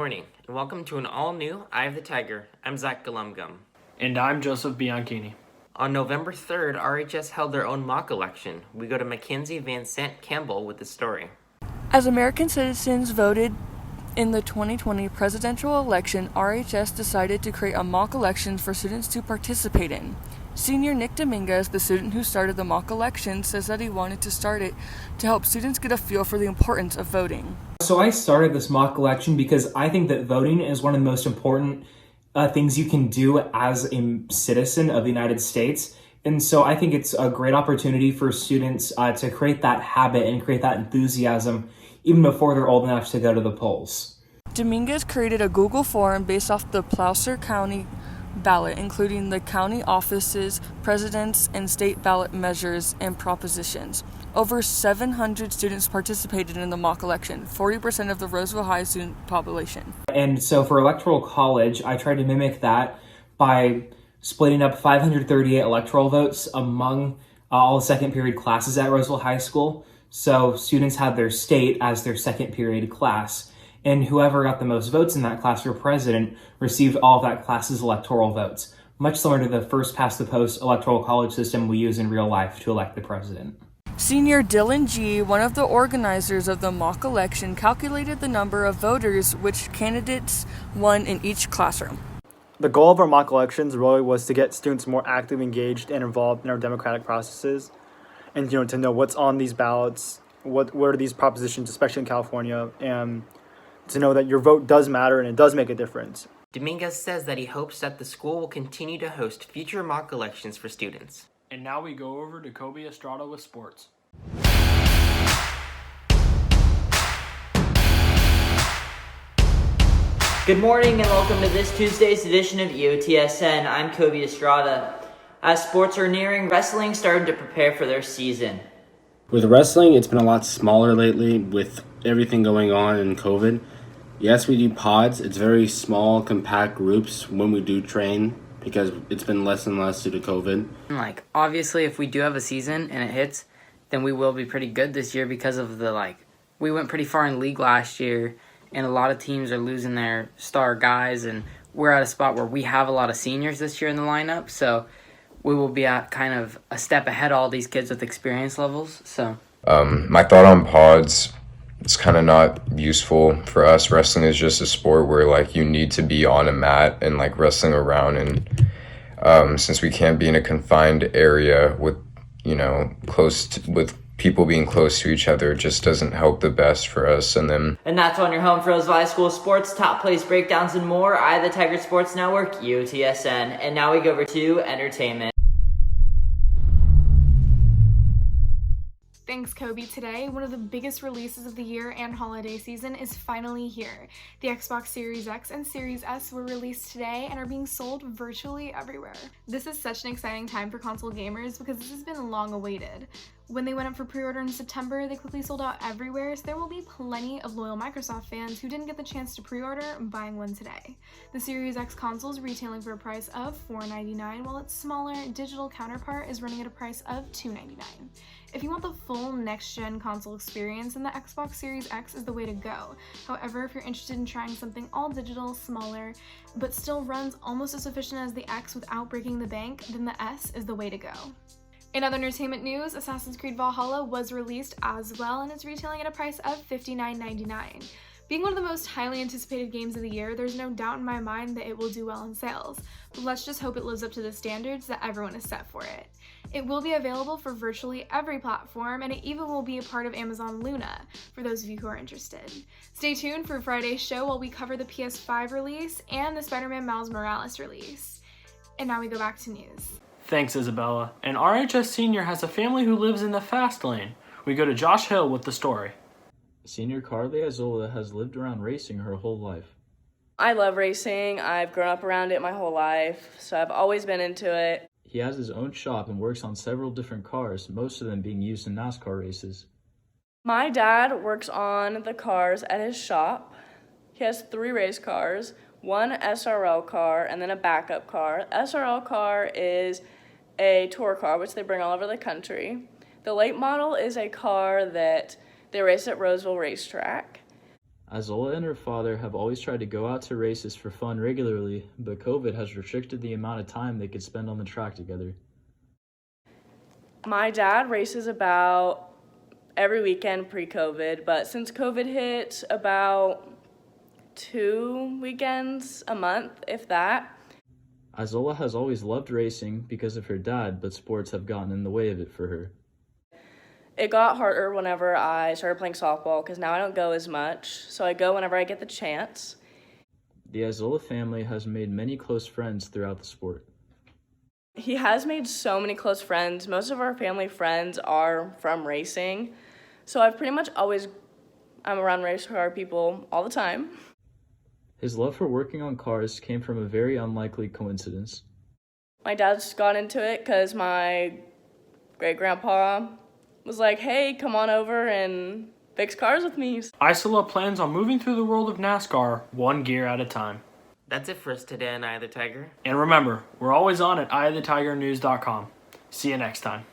morning, and welcome to an all-new Eye of the Tiger. I'm Zach Galumgum. And I'm Joseph Bianchini. On November 3rd, RHS held their own mock election. We go to Mackenzie Van Sant Campbell with the story. As American citizens voted in the 2020 presidential election, RHS decided to create a mock election for students to participate in. Senior Nick Dominguez, the student who started the mock election, says that he wanted to start it to help students get a feel for the importance of voting. So I started this mock election because I think that voting is one of the most important things you can do as a citizen of the United States. And so I think it's a great opportunity for students to create that habit and create that enthusiasm even before they're old enough to go to the polls. Dominguez created a Google form based off the Placer County ballot, including the county offices, presidents, and state ballot measures and propositions. Over 700 students participated in the mock election, 40% of the Roseville High student population. And so for Electoral College, I tried to mimic that by splitting up 538 electoral votes among all the second period classes at Roseville High School. So students had their state as their second period class. And whoever got the most votes in that class for president received all of that class's electoral votes, much similar to the first past the post electoral college system we use in real life to elect the president. Senior Dylan G., one of the organizers of the mock election, calculated the number of voters which candidates won in each classroom. The goal of our mock elections really was to get students more actively engaged and involved in our democratic processes, and to know what's on these ballots, what are these propositions, especially in California, and to know that your vote does matter and it does make a difference. Dominguez says that he hopes that the school will continue to host future mock elections for students. And now we go over to Kobe Estrada with sports. Good morning and welcome to this Tuesday's edition of EOTSN. I'm Kobe Estrada. As sports are nearing, wrestling started to prepare for their season. With wrestling, it's been a lot smaller lately with everything going on in COVID. Yes, we do pods. It's very small, compact groups when we do train because it's been less and less due to COVID. Obviously, if we do have a season and it hits, then we will be pretty good this year because of we went pretty far in league last year, and a lot of teams are losing their star guys, and we're at a spot where we have a lot of seniors this year in the lineup, so we will be at kind of a step ahead of all these kids with experience levels. So, my thought on pods, it's kind of not useful for us. Wrestling is just a sport where you need to be on a mat and wrestling around, and since we can't be in a confined area with with people being close to each other, it just doesn't help the best for us. And that's on your home for Roseville High School sports, top plays, breakdowns, and more. Eye of the Tiger Sports Network, EOTSN. And now we go over to entertainment. Thanks, Kobe. Today, one of the biggest releases of the year and holiday season is finally here. The Xbox Series X and Series S were released today and are being sold virtually everywhere. This is such an exciting time for console gamers because this has been long awaited. When they went up for pre-order in September, they quickly sold out everywhere, so there will be plenty of loyal Microsoft fans who didn't get the chance to pre-order buying one today. The Series X console is retailing for a price of $499, while its smaller digital counterpart is running at a price of $299. If you want the full next-gen console experience, then the Xbox Series X is the way to go. However, if you're interested in trying something all digital, smaller, but still runs almost as efficient as the X without breaking the bank, then the S is the way to go. In other entertainment news, Assassin's Creed Valhalla was released as well and is retailing at a price of $59.99. Being one of the most highly anticipated games of the year, there's no doubt in my mind that it will do well in sales, but let's just hope it lives up to the standards that everyone has set for it. It will be available for virtually every platform, and it even will be a part of Amazon Luna, for those of you who are interested. Stay tuned for Friday's show while we cover the PS5 release and the Spider-Man Miles Morales release. And now we go back to news. Thanks, Isabella. And RHS Senior has a family who lives in the fast lane. We go to Josh Hill with the story. Senior Carly Azola has lived around racing her whole life. I love racing. I've grown up around it my whole life, so I've always been into it. He has his own shop and works on several different cars, most of them being used in NASCAR races. My dad works on the cars at his shop. He has 3 race cars, 1 SRL car, and then a backup car. SRL car is a tour car, which they bring all over the country. The late model is a car that they race at Roseville Racetrack. Isola and her father have always tried to go out to races for fun regularly, but COVID has restricted the amount of time they could spend on the track together. My dad races about every weekend pre-COVID, but since COVID hit, about 2 weekends a month, if that. Isola has always loved racing because of her dad, but sports have gotten in the way of it for her. It got harder whenever I started playing softball because now I don't go as much, so I go whenever I get the chance. The Isola family has made many close friends throughout the sport. He has made so many close friends. Most of our family friends are from racing, so I've pretty much I'm around race car people all the time. His love for working on cars came from a very unlikely coincidence. My dad's got into it because my great-grandpa was like, hey, come on over and fix cars with me. Isola plans on moving through the world of NASCAR one gear at a time. That's it for us today on Eye of the Tiger. And remember, we're always on at eyeofthetigernews.com. See you next time.